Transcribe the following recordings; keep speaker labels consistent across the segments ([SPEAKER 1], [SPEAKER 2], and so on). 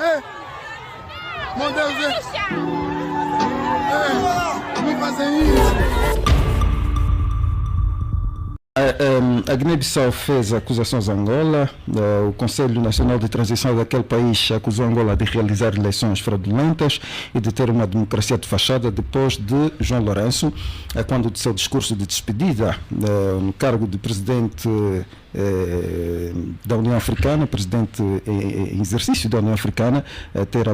[SPEAKER 1] Meu Deus, não fazem isso.
[SPEAKER 2] A Guiné-Bissau fez acusações a Angola. O Conselho Nacional de Transição daquele país acusou Angola de realizar eleições fraudulentas e de ter uma democracia de fachada depois de João Lourenço, quando de seu discurso de despedida no cargo de presidente da União Africana, presidente em exercício da União Africana, ter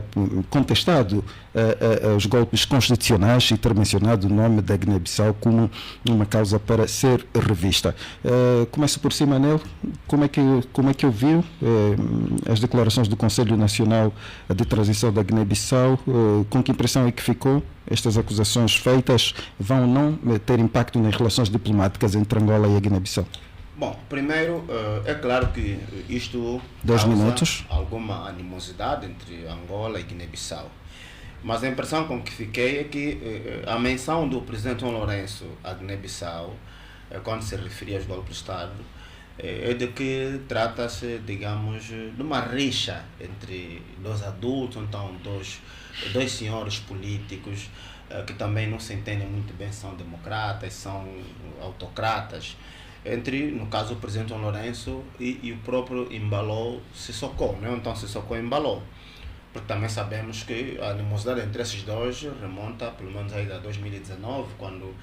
[SPEAKER 2] contestado os golpes constitucionais e ter mencionado o nome da Guiné-Bissau como uma causa para ser revista. Começo por cima, Manel. Como é que ouviu as declarações do Conselho Nacional de Transição da Guiné-Bissau? Com que impressão é que ficou? Estas acusações feitas vão ou não ter impacto nas relações diplomáticas entre Angola e a Guiné-Bissau?
[SPEAKER 3] Bom, primeiro, é claro que isto
[SPEAKER 2] causa
[SPEAKER 3] alguma animosidade entre Angola e Guiné-Bissau. Mas a impressão com que fiquei é que a menção do presidente João Lourenço à Guiné-Bissau, quando se referia aos golpes de Estado, é de que trata-se, digamos, de uma rixa entre dois adultos, então dois senhores políticos que também não se entendem muito bem, são democratas, são autocratas, entre, no caso, o presidente João Lourenço e o próprio Embaló Sissoko, né? Então Sissoko Embaló, porque também sabemos que a animosidade entre esses dois remonta pelo menos aí a 2019, quando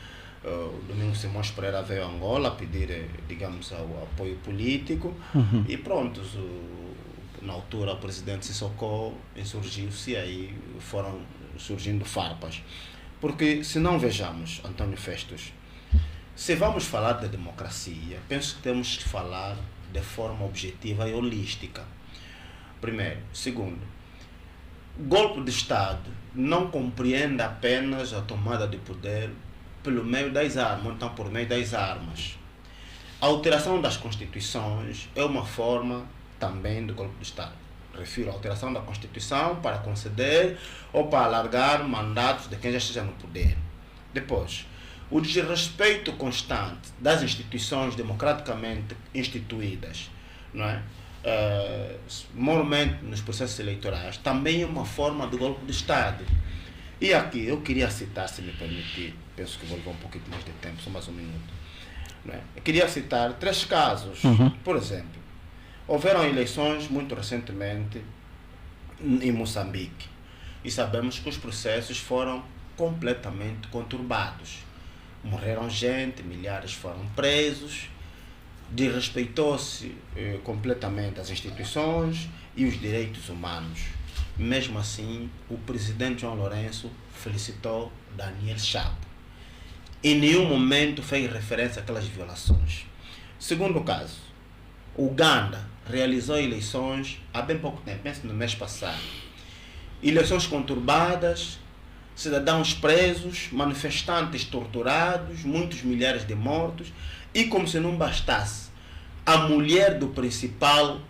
[SPEAKER 3] o Domingos Simões Pereira veio a Angola pedir, digamos, o apoio político, e pronto, na altura o presidente Sissoko insurgiu-se e aí foram surgindo farpas. Porque se não vejamos, António Festos, se vamos falar de democracia, penso que temos que falar de forma objetiva e holística. Primeiro. Segundo, golpe de Estado não compreende apenas a tomada de poder pelo meio das armas, então por meio das armas. A alteração das constituições é uma forma também de golpe de Estado. Refiro à alteração da Constituição para conceder ou para alargar mandatos de quem já esteja no poder. Depois, o desrespeito constante das instituições democraticamente instituídas, não é? Moralmente nos processos eleitorais, também é uma forma de golpe de Estado. E aqui eu queria citar, se me permitir, penso que vou levar um pouquinho mais de tempo, só mais um minuto. Não é? Eu queria citar 3 casos. Por exemplo, houveram eleições muito recentemente em Moçambique e sabemos que os processos foram completamente conturbados. Morreram gente, milhares foram presos, desrespeitou-se completamente as instituições e os direitos humanos. Mesmo assim, o presidente João Lourenço felicitou Daniel Chapo. Em nenhum momento fez referência àquelas violações. Segundo caso, Uganda realizou eleições há bem pouco tempo, penso no mês passado. Eleições conturbadas, cidadãos presos, manifestantes torturados, muitos milhares de mortos, e como se não bastasse, a mulher do principal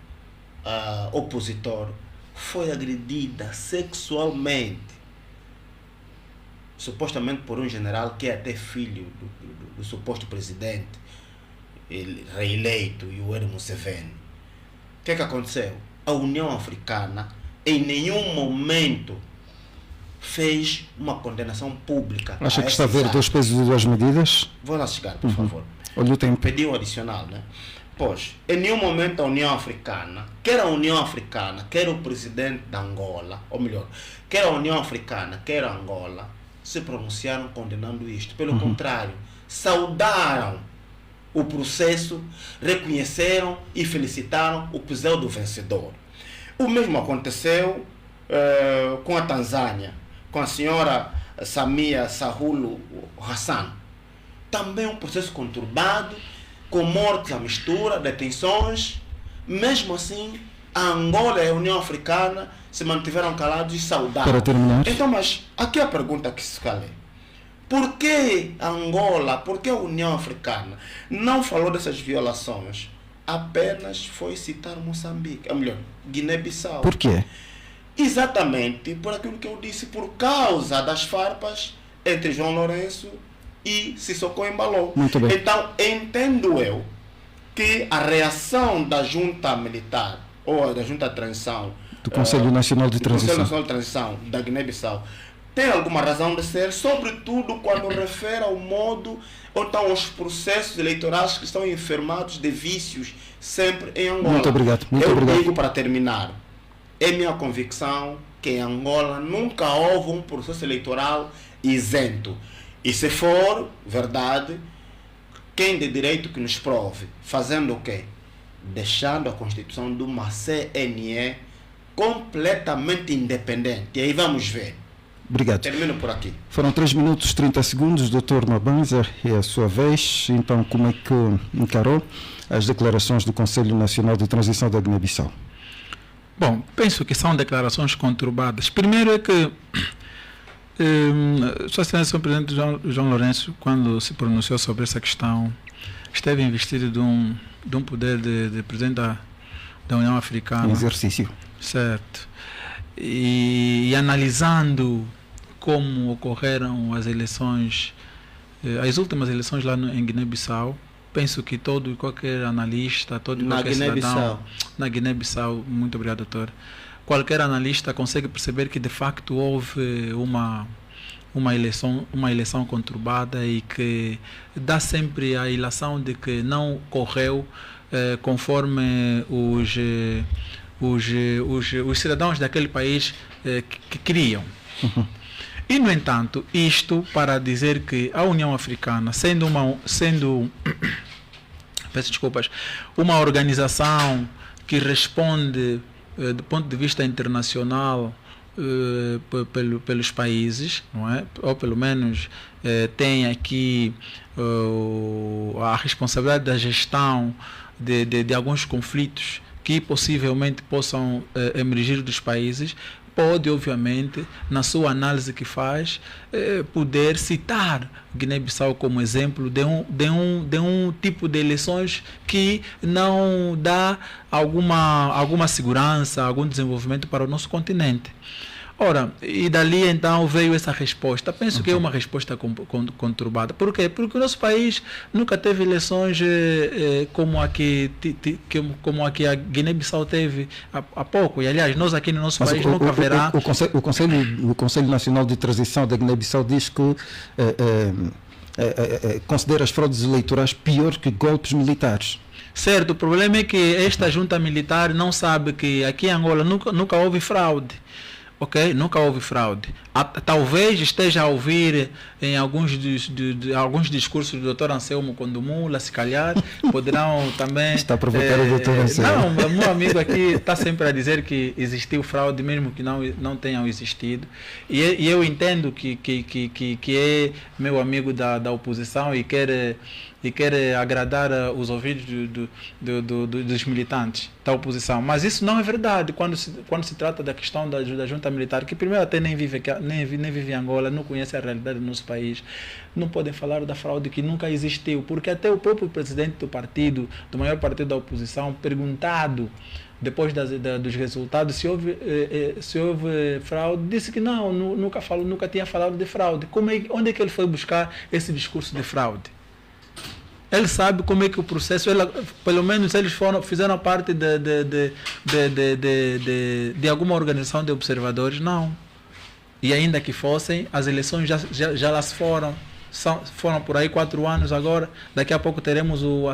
[SPEAKER 3] opositor foi agredida sexualmente, supostamente por um general que é até filho do suposto presidente reeleito, Yoweri Museveni. O que aconteceu? A União Africana em nenhum momento fez uma condenação pública.
[SPEAKER 2] Acha que está a ver 2 pesos e 2 medidas?
[SPEAKER 3] Vou lá chegar, por favor.
[SPEAKER 2] Olha o tempo.
[SPEAKER 3] Pediu adicional, né? Pois, em nenhum momento a União Africana, quer a União Africana, quer o presidente da Angola, ou melhor, quer a União Africana, quer a Angola, se pronunciaram condenando isto. Pelo contrário, saudaram o processo, reconheceram e felicitaram o pseudo vencedor. O mesmo aconteceu com a Tanzânia, com a senhora Samia Suluhu Hassan. Também um processo conturbado, com mortes à mistura, detenções. Mesmo assim, a Angola e a União Africana se mantiveram calados e saudaram.
[SPEAKER 2] Para terminar.
[SPEAKER 3] Então, mas aqui a pergunta que se cala: por que a Angola, por que a União Africana não falou dessas violações? Apenas foi citar Moçambique, ou melhor, Guiné-Bissau.
[SPEAKER 2] Por quê?
[SPEAKER 3] Exatamente por aquilo que eu disse, por causa das farpas entre João Lourenço e Sissoko Embaló.
[SPEAKER 2] Muito bem.
[SPEAKER 3] Então, entendo eu que a reação da junta militar ou da junta de transição
[SPEAKER 2] do Conselho Nacional de
[SPEAKER 3] do Conselho
[SPEAKER 2] Transição.
[SPEAKER 3] Nacional de Transição da Guiné-Bissau tem alguma razão de ser, sobretudo quando refere ao modo ou então aos processos eleitorais que estão enfermados de vícios sempre em Angola.
[SPEAKER 2] Muito obrigado. Muito
[SPEAKER 3] Eu
[SPEAKER 2] obrigado.
[SPEAKER 3] digo para terminar, é minha convicção que em Angola nunca houve um processo eleitoral isento. E se for verdade, quem de direito que nos prove, fazendo o quê? Deixando a constituição de uma CNE completamente independente. E aí vamos ver.
[SPEAKER 2] Obrigado.
[SPEAKER 3] Termino por aqui.
[SPEAKER 2] Foram 3 minutos e 30 segundos, Dr. Mabanza, é a sua vez. Então, como é que encarou as declarações do Conselho Nacional de Transição da Guiné-Bissau?
[SPEAKER 4] Bom, penso que são declarações conturbadas. Primeiro é que Sua Excelência, o Presidente João Lourenço, quando se pronunciou sobre essa questão, esteve investido de um poder de Presidente da União Africana.
[SPEAKER 2] Em exercício.
[SPEAKER 4] Certo. E analisando como ocorreram as eleições, as últimas eleições lá em Guiné-Bissau, penso que todo e qualquer analista, todo e qualquer cidadão na Guiné-Bissau, muito obrigado, doutor, qualquer analista consegue perceber que de facto houve uma eleição conturbada e que dá sempre a ilação de que não correu conforme os cidadãos daquele país que queriam.
[SPEAKER 2] Uhum.
[SPEAKER 4] E, no entanto, isto para dizer que a União Africana, sendo peço desculpas, uma organização que responde do ponto de vista internacional pelos países, não é? Ou pelo menos tem aqui a responsabilidade da gestão de alguns conflitos que possivelmente possam emergir dos países, pode, obviamente, na sua análise que faz, poder citar Guiné-Bissau como exemplo de um tipo de eleições que não dá alguma segurança, algum desenvolvimento para o nosso continente. Ora, e dali então veio essa resposta. Penso que é uma resposta conturbada. Por quê? Porque o nosso país nunca teve eleições como a que a Guiné-Bissau teve há pouco. E, aliás, nós aqui no nosso país nunca haverá...
[SPEAKER 2] O Conselho Nacional de Transição da Guiné-Bissau diz que considera as fraudes eleitorais pior que golpes militares.
[SPEAKER 4] Certo, o problema é que esta junta militar não sabe que aqui em Angola nunca houve fraude. Ok? Nunca houve fraude. Talvez esteja a ouvir em alguns discursos do Dr. Anselmo Condomula, se calhar, poderão também...
[SPEAKER 2] Está a provocar o Dr. Anselmo.
[SPEAKER 4] Não, meu amigo aqui está sempre a dizer que existiu fraude, mesmo que não tenham existido. E eu entendo que é meu amigo da oposição e quer agradar os ouvidos dos militantes da oposição. Mas isso não é verdade quando se trata da questão da junta militar, que primeiro até nem vive em Angola, não conhece a realidade do nosso país. Não podem falar da fraude que nunca existiu, porque até o próprio presidente do maior partido da oposição, perguntado depois dos resultados se houve fraude, disse que nunca tinha falado de fraude. Onde é que ele foi buscar esse discurso de fraude? Ele sabe como é que o processo, pelo menos eles fizeram parte de alguma organização de observadores? Não. E ainda que fossem, as eleições já lá foram por aí 4 anos agora, daqui a pouco teremos o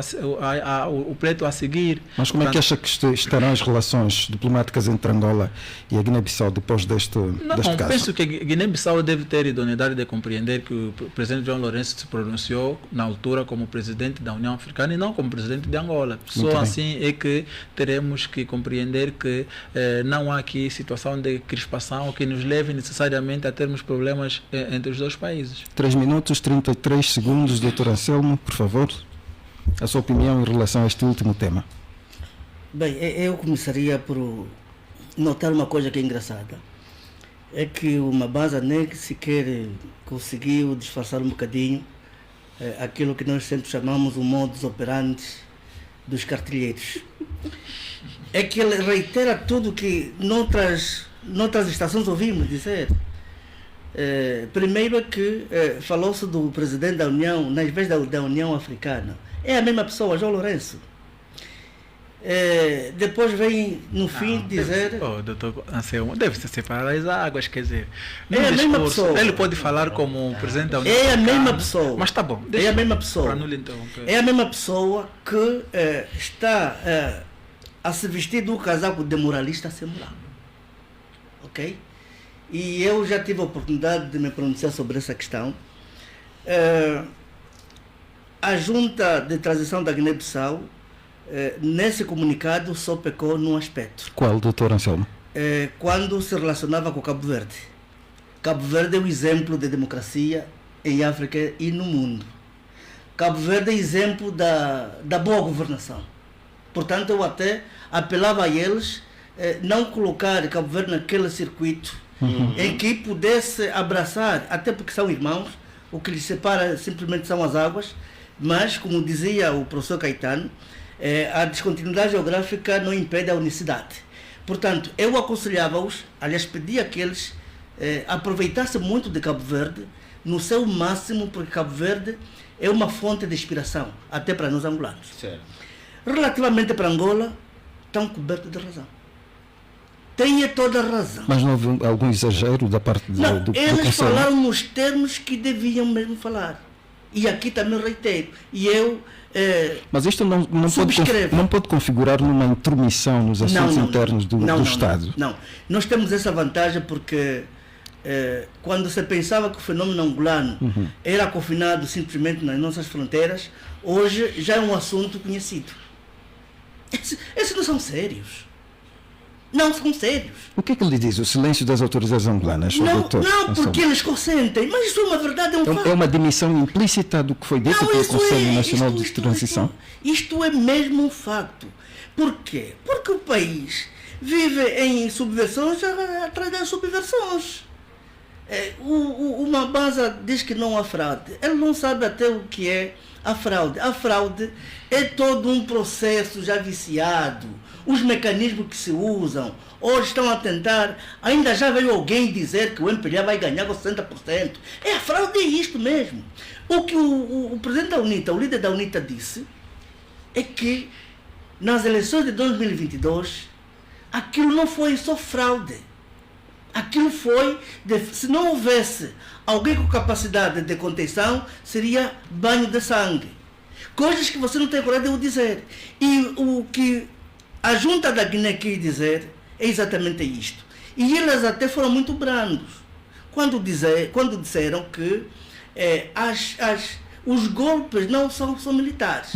[SPEAKER 4] pleito a seguir.
[SPEAKER 2] Mas como é que acha que estarão as relações diplomáticas entre Angola e a Guiné-Bissau depois deste caso?
[SPEAKER 4] Penso que a Guiné-Bissau deve ter idoneidade de compreender que o presidente João Lourenço se pronunciou na altura como presidente da União Africana e não como presidente de Angola. Só assim é que teremos que compreender que não há aqui situação de crispação que nos leve necessariamente a termos problemas entre os dois países.
[SPEAKER 2] 3 minutos, 33 segundos, Dr. Anselmo, por favor, a sua opinião em relação a este último tema.
[SPEAKER 5] Bem, eu começaria por notar uma coisa que é engraçada. É que o Mabanza nem sequer conseguiu disfarçar um bocadinho aquilo que nós sempre chamamos o modus operandi dos cartilheiros. É que ele reitera tudo que noutras estações ouvimos dizer. Primeiro é que falou-se do presidente da União, nas vezes da União Africana. É a mesma pessoa, João Lourenço. depois vem no fim dizer...
[SPEAKER 4] Doutor Anselmo, deve-se separar as águas, quer dizer...
[SPEAKER 5] É a mesma pessoa.
[SPEAKER 4] Ele pode falar como presidente da União
[SPEAKER 5] É a
[SPEAKER 4] Africana,
[SPEAKER 5] mesma pessoa.
[SPEAKER 4] Mas tá bom.
[SPEAKER 5] É a mesma pessoa.
[SPEAKER 4] Para não lhe interromper.
[SPEAKER 5] É a mesma pessoa que está a se vestir do casaco de moralista sem moral. Ok? E eu já tive a oportunidade de me pronunciar sobre essa questão. A Junta de Transição da Guiné-Bissau, nesse comunicado, só pecou num aspecto.
[SPEAKER 2] Qual, doutor Anselmo?
[SPEAKER 5] Quando se relacionava com Cabo Verde. Cabo Verde é o exemplo de democracia em África e no mundo. Cabo Verde é exemplo da boa governação. Portanto, eu até apelava a eles não colocar Cabo Verde naquele circuito em que pudesse abraçar, até porque são irmãos, o que lhes separa simplesmente são as águas, mas, como dizia o professor Caetano, a descontinuidade geográfica não impede a unicidade. Portanto, eu aconselhava-os, aliás, pedia que eles aproveitassem muito de Cabo Verde, no seu máximo, porque Cabo Verde é uma fonte de inspiração, até para nós angolanos.
[SPEAKER 3] Certo.
[SPEAKER 5] Relativamente para Angola, estão cobertos de razão. Tenha toda a razão.
[SPEAKER 2] Mas não houve algum exagero da parte do
[SPEAKER 5] eles
[SPEAKER 2] Conselho?
[SPEAKER 5] falaram nos termos que deviam mesmo falar. E aqui também reitero. E eu
[SPEAKER 2] mas isto não pode configurar numa intromissão nos assuntos internos do Estado?
[SPEAKER 5] Não. Nós temos essa vantagem porque quando se pensava que o fenômeno angolano era confinado simplesmente nas nossas fronteiras, hoje já é um assunto conhecido. Esses não são sérios. Não são sérios.
[SPEAKER 2] O que é que lhe diz o silêncio das autoridades angolanas?
[SPEAKER 5] Não, porque eles consentem. Mas isso é uma verdade, é um fato.
[SPEAKER 2] É uma demissão implícita do que foi dito pelo Conselho Nacional de Transição?
[SPEAKER 5] Isto é mesmo um facto. Por quê? Porque o país vive em subversões atrás das subversões. Uma base diz que não há fraude. Ele não sabe até o que é a fraude. A fraude é todo um processo já viciado. Os mecanismos que se usam, hoje estão a tentar, ainda já veio alguém dizer que o MPLA vai ganhar com 60%. A fraude é isto mesmo. O que o presidente da UNITA, o líder da UNITA disse, é que nas eleições de 2022, aquilo não foi só fraude. Aquilo foi, se não houvesse alguém com capacidade de contenção, seria banho de sangue. Coisas que você não tem coragem de o dizer. E o que a junta da Guiné quis dizer é exatamente isto. E eles até foram muito brandos quando disseram que os golpes não são militares.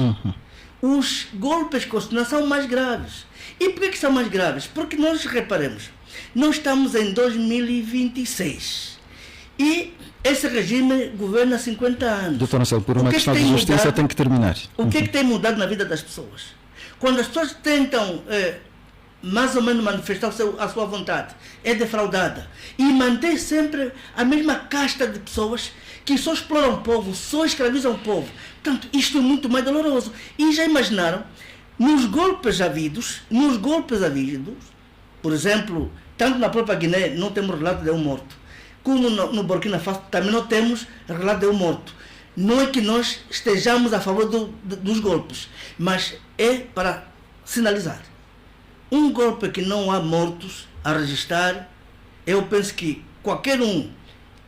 [SPEAKER 5] Os golpes constitucionais são mais graves. E por que são mais graves? Porque nós reparemos, nós estamos em 2026 e esse regime governa há 50 anos.
[SPEAKER 2] Doutor Anselmo, por uma questão de justiça tem que terminar.
[SPEAKER 5] O que é que tem mudado na vida das pessoas? Quando as pessoas tentam mais ou menos manifestar a sua vontade, é defraudada. E mantém sempre a mesma casta de pessoas que só exploram o povo, só escravizam o povo. Portanto, isto é muito mais doloroso. E já imaginaram, nos golpes havidos, por exemplo, tanto na própria Guiné não temos relato de um morto, como no Burkina Faso também não temos relato de um morto. Não é que nós estejamos a favor dos golpes, mas é para sinalizar. Um golpe que não há mortos a registrar, eu penso que qualquer um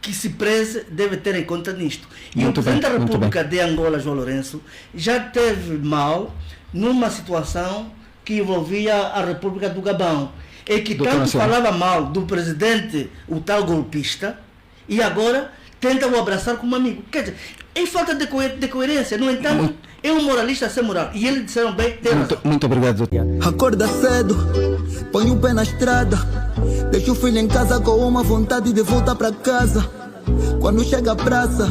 [SPEAKER 5] que se preze deve ter em conta nisto. E o presidente da República de Angola, João Lourenço, já teve mal numa situação que envolvia a República do Gabão. E que tanto falava mal do presidente, o tal golpista, e agora tenta o abraçar como amigo. Quer dizer, é falta de coerência. No entanto, é um moralista sem moral. E eles disseram bem, tem razão.
[SPEAKER 2] Muito obrigado, doutor.
[SPEAKER 6] Acorda cedo, põe o pé na estrada, deixa o filho em casa com uma vontade de voltar para casa. Quando chega a praça,